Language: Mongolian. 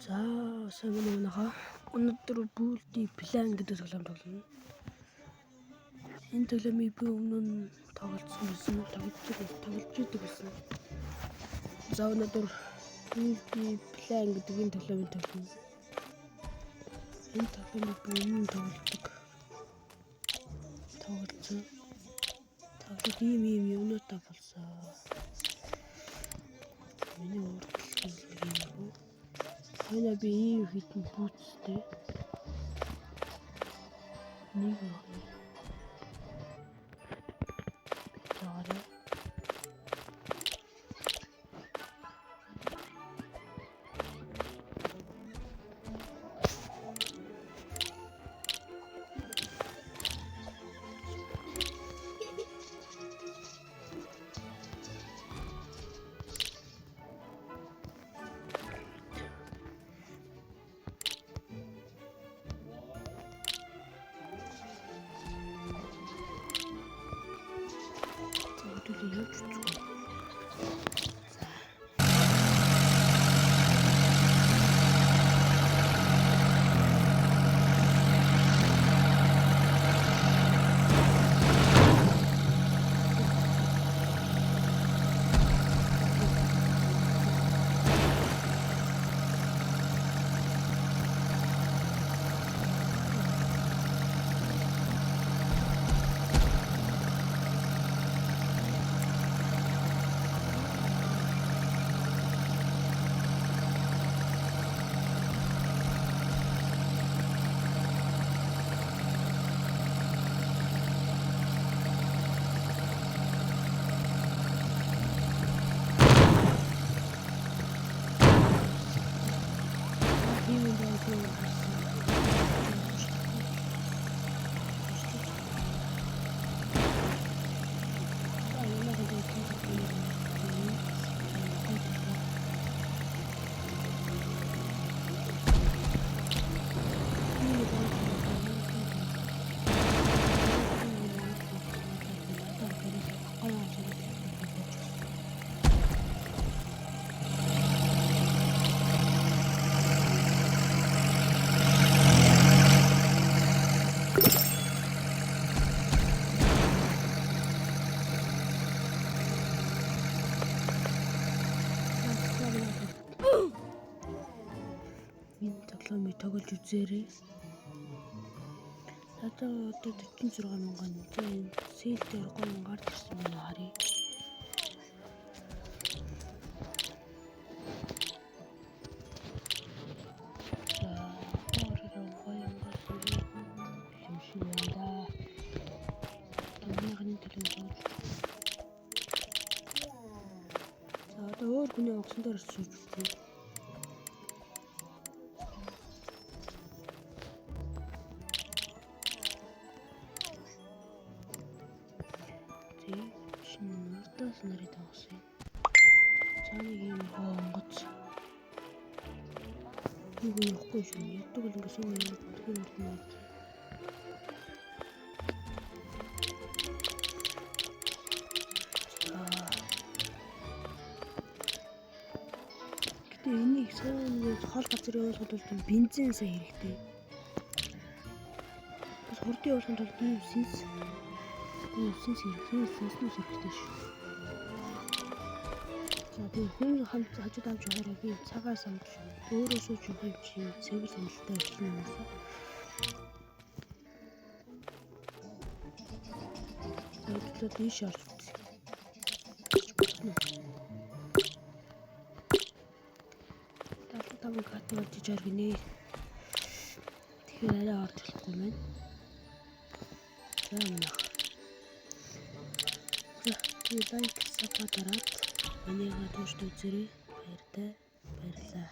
За сайн байна. Өнөөдөр бүлди план гэдэг тоглоом тоглоно. Энэ тоглоомыг би өмнө нь тоглож идэг байсан. За өнөөдөр бүлди план гэдэг энэ тоглоомыг тоглоно. Энэ тоглоомыг би өмнө нь тоглож ийм юмнуудаа болсон. Миний урдчлал юм. Хойно би ийм хитэн бүүцтэй. Нэг тоглоомыг тоглож үзээрэй. Одоо 46,000 сэлдээр 3 гарч ирсэн байна харъя. Одоо өөр хүний огсон дээр сууж үзье. Нартаас нарыг тавсан. Цааныг юм хонгоц. Юу яахгүй шүү. Ятдаг л ингээс юм юм. Гэтэ энийг сайн хол газар явуулахад бол бензин сайн хэрэгтэй. Бас хурдан явуулахын тулд ийм сэнс хэрэгтэй шүү. За тийм хүн хамт хажууд авч явахаар би цагаас амж өөрөө сууж явах юм чи цэвэр сонирхолтой болсон юм байна. За тийш орж үзье. Таван кат болж гинэ. Тэгэхээр арай орж болохгүй байна. За мөн. Лайк, сабскрайб дараад манайгаа тууштай үзээрэй. Баярлалаа.